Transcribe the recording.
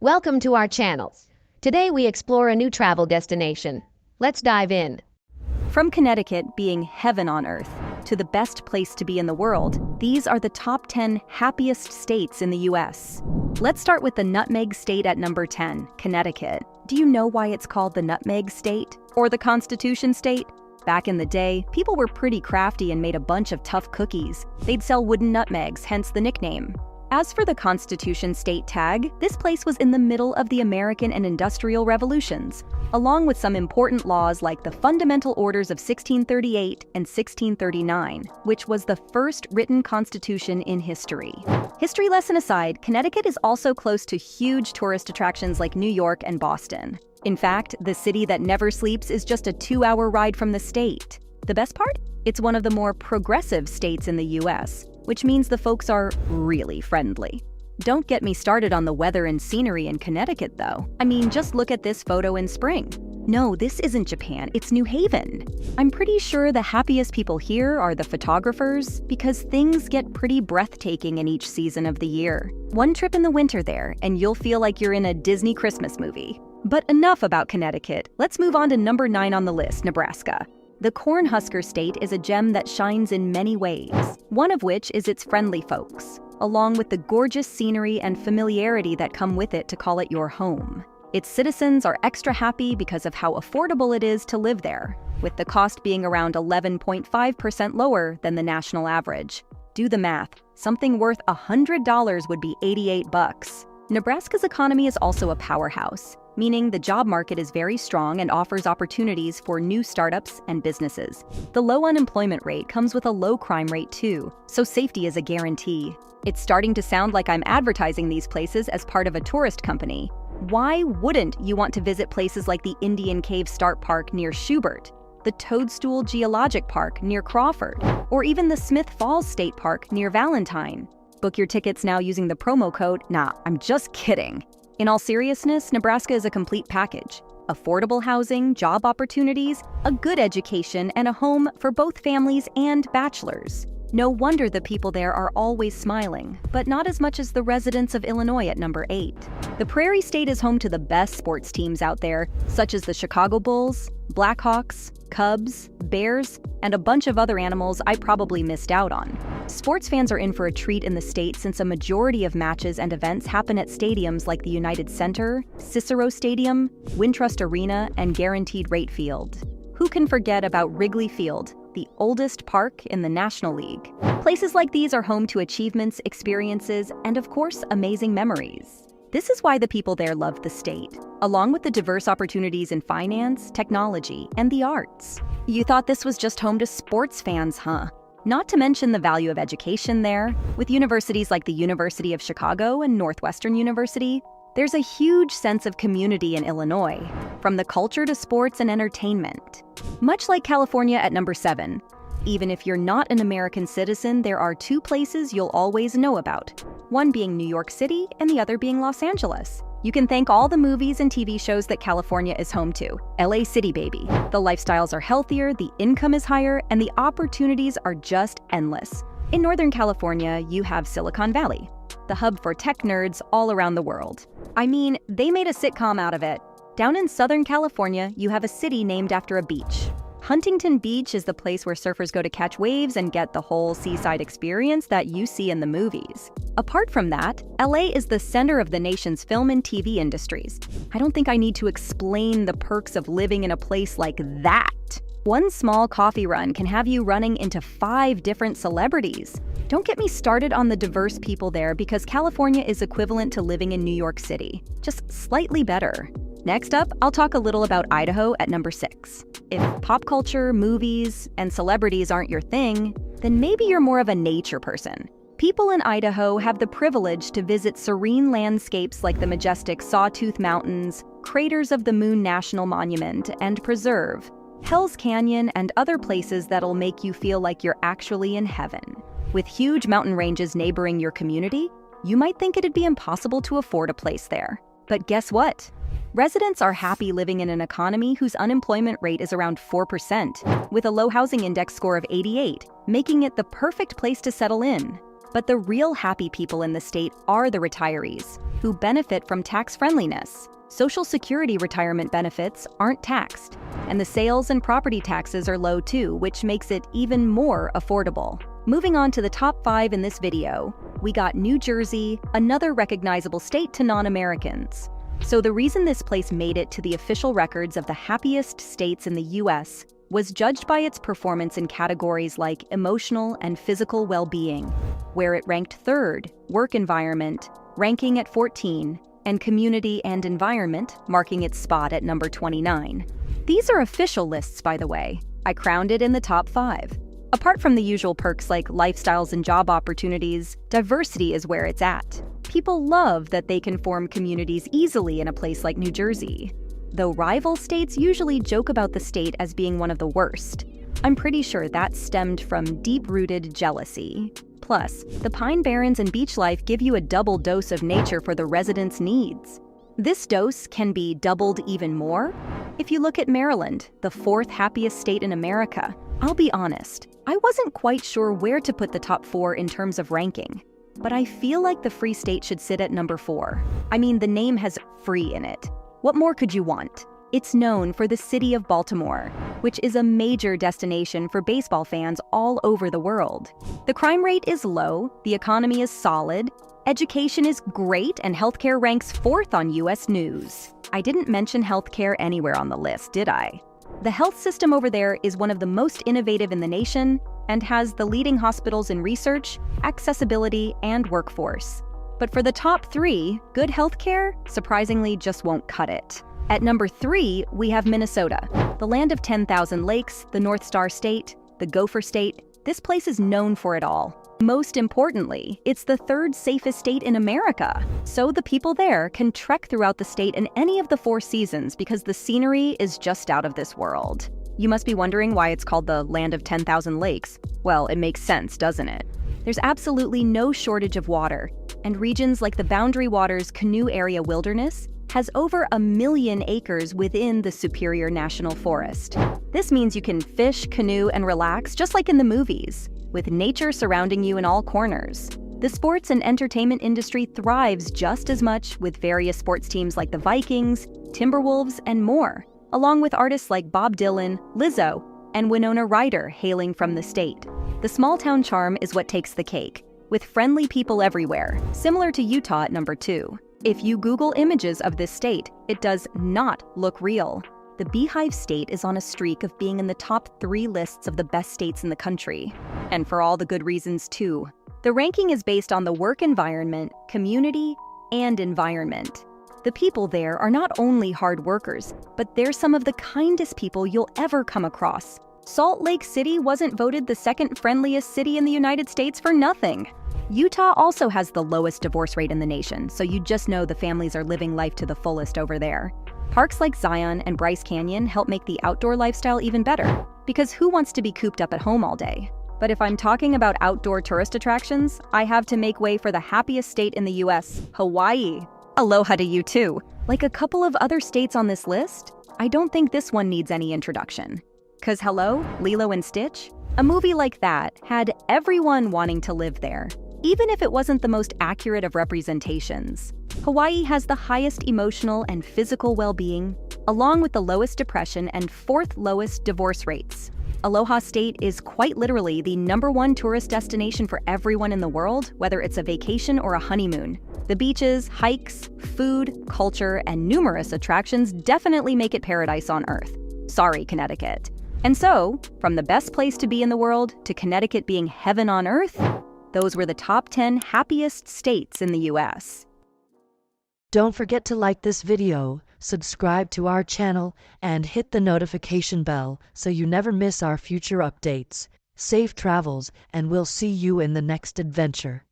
Welcome to our channel. Today we explore a new travel destination. Let's dive in. From Connecticut being heaven on earth to the best place to be in the world, these are the top 10 happiest states in the US. Let's start with the Nutmeg State at number 10, Connecticut. Do you know why it's called the Nutmeg State or the Constitution State? Back in the day, people were pretty crafty and made a bunch of tough cookies. They'd sell wooden nutmegs, hence the nickname. As for the Constitution State tag, this place was in the middle of the American and Industrial Revolutions, along with some important laws like the Fundamental Orders of 1638 and 1639, which was the first written constitution in history. History lesson aside, Connecticut is also close to huge tourist attractions like New York and Boston. In fact, the city that never sleeps is just a 2-hour ride from the state. The best part? It's one of the more progressive states in the US, which means the folks are really friendly. Don't get me started on the weather and scenery in Connecticut, though. I mean, just look at this photo in spring. No, this isn't Japan, it's New Haven. I'm pretty sure the happiest people here are the photographers, because things get pretty breathtaking in each season of the year. One trip in the winter there, and you'll feel like you're in a Disney Christmas movie. But enough about Connecticut. Let's move on to number 9 on the list, Nebraska. The Cornhusker State is a gem that shines in many ways, one of which is its friendly folks, along with the gorgeous scenery and familiarity that come with it to call it your home. Its citizens are extra happy because of how affordable it is to live there, with the cost being around 11.5% lower than the national average. Do the math. Something worth $100 would be $88. Nebraska's economy is also a powerhouse, meaning the job market is very strong and offers opportunities for new startups and businesses. The low unemployment rate comes with a low crime rate too, so safety is a guarantee. It's starting to sound like I'm advertising these places as part of a tourist company. Why wouldn't you want to visit places like the Indian Cave Start Park near Schubert, the Toadstool Geologic Park near Crawford, or even the Smith Falls State Park near Valentine? Book your tickets now using the promo code. Nah, I'm just kidding. In all seriousness, Nebraska is a complete package. Affordable housing, job opportunities, a good education, and a home for both families and bachelors. No wonder the people there are always smiling, but not as much as the residents of Illinois at number 8. The Prairie State is home to the best sports teams out there, such as the Chicago Bulls, Blackhawks, Cubs, Bears, and a bunch of other animals I probably missed out on. Sports fans are in for a treat in the state since a majority of matches and events happen at stadiums like the United Center, Cicero Stadium, Wintrust Arena, and Guaranteed Rate Field. Who can forget about Wrigley Field, the oldest park in the National League? Places like these are home to achievements, experiences, and of course, amazing memories. This is why the people there love the state, along with the diverse opportunities in finance, technology, and the arts. You thought this was just home to sports fans, huh? Not to mention the value of education there. With universities like the University of Chicago and Northwestern University, there's a huge sense of community in Illinois, from the culture to sports and entertainment. Much like California at number 7, even if you're not an American citizen, there are 2 places you'll always know about, one being New York City and the other being Los Angeles. You can thank all the movies and TV shows that California is home to. LA City, baby. The lifestyles are healthier, the income is higher, and the opportunities are just endless. In Northern California, you have Silicon Valley, the hub for tech nerds all around the world. I mean, they made a sitcom out of it. Down in Southern California, you have a city named after a beach. Huntington Beach is the place where surfers go to catch waves and get the whole seaside experience that you see in the movies. Apart from that, LA is the center of the nation's film and TV industries. I don't think I need to explain the perks of living in a place like that. One small coffee run can have you running into 5 different celebrities. Don't get me started on the diverse people there, because California is equivalent to living in New York City, just slightly better. Next up, I'll talk a little about Idaho at number 6. If pop culture, movies, and celebrities aren't your thing, then maybe you're more of a nature person. People in Idaho have the privilege to visit serene landscapes like the majestic Sawtooth Mountains, craters of the Moon National Monument and Preserve, Hell's Canyon, and other places that'll make you feel like you're actually in heaven. With huge mountain ranges neighboring your community, you might think it'd be impossible to afford a place there. But guess what? Residents are happy living in an economy whose unemployment rate is around 4%, with a low housing index score of 88, making it the perfect place to settle in. But the real happy people in the state are the retirees, who benefit from tax friendliness. Social Security retirement benefits aren't taxed, and the sales and property taxes are low too, which makes it even more affordable. Moving on to the top 5 in this video, we got New Jersey, another recognizable state to non-Americans. So the reason this place made it to the official records of the happiest states in the US was judged by its performance in categories like emotional and physical well-being, where it ranked 3rd, work environment, ranking at 14, and community and environment, marking its spot at number 29. These are official lists, by the way. I crowned it in the top 5. Apart from the usual perks like lifestyles and job opportunities, diversity is where it's at. People love that they can form communities easily in a place like New Jersey. Though rival states usually joke about the state as being one of the worst, I'm pretty sure that stemmed from deep-rooted jealousy. Plus, the Pine Barrens and beach life give you a double dose of nature for the residents' needs. This dose can be doubled even more if you look at Maryland, the 4th happiest state in America. I'll be honest, I wasn't quite sure where to put the top 4 in terms of ranking, but I feel like the Free State should sit at number 4. I mean, the name has free in it. What more could you want? It's known for the city of Baltimore, which is a major destination for baseball fans all over the world. The crime rate is low, the economy is solid, education is great, and healthcare ranks 4th on US News. I didn't mention healthcare anywhere on the list, did I? The health system over there is one of the most innovative in the nation and has the leading hospitals in research, accessibility, and workforce. But for the top 3, good healthcare surprisingly just won't cut it. At number 3, we have Minnesota, the land of 10,000 lakes, the North Star State, the Gopher State. This place is known for it all. Most importantly, it's the 3rd safest state in America. So the people there can trek throughout the state in any of the 4 seasons because the scenery is just out of this world. You must be wondering why it's called the land of 10,000 lakes. Well, it makes sense, doesn't it? There's absolutely no shortage of water, and regions like the Boundary Waters Canoe Area Wilderness has over 1 million acres within the Superior National Forest. This means you can fish, canoe, and relax just like in the movies, with nature surrounding you in all corners. The sports and entertainment industry thrives just as much with various sports teams like the Vikings, Timberwolves, and more, along with artists like Bob Dylan, Lizzo, and Winona Ryder hailing from the state. The small-town charm is what takes the cake, with friendly people everywhere, similar to Utah at number 2. If you Google images of this state, it does not look real. The Beehive State is on a streak of being in the top 3 lists of the best states in the country. And for all the good reasons, too. The ranking is based on the work environment, community, and environment. The people there are not only hard workers, but they're some of the kindest people you'll ever come across. Salt Lake City wasn't voted the 2nd friendliest city in the United States for nothing. Utah also has the lowest divorce rate in the nation, so you just know the families are living life to the fullest over there. Parks like Zion and Bryce Canyon help make the outdoor lifestyle even better, because who wants to be cooped up at home all day? But if I'm talking about outdoor tourist attractions, I have to make way for the happiest state in the US, Hawaii. Aloha to you too. Like a couple of other states on this list, I don't think this one needs any introduction. 'Cause hello, Lilo and Stitch? A movie like that had everyone wanting to live there, even if it wasn't the most accurate of representations. Hawaii has the highest emotional and physical well-being, along with the lowest depression and 4th lowest divorce rates. Aloha State is quite literally the #1 tourist destination for everyone in the world, whether it's a vacation or a honeymoon. The beaches, hikes, food, culture, and numerous attractions definitely make it paradise on Earth. Sorry, Connecticut. And so, from the best place to be in the world to Connecticut being heaven on Earth, those were the top 10 happiest states in the US. Don't forget to like this video, subscribe to our channel, and hit the notification bell so you never miss our future updates. Safe travels, and we'll see you in the next adventure.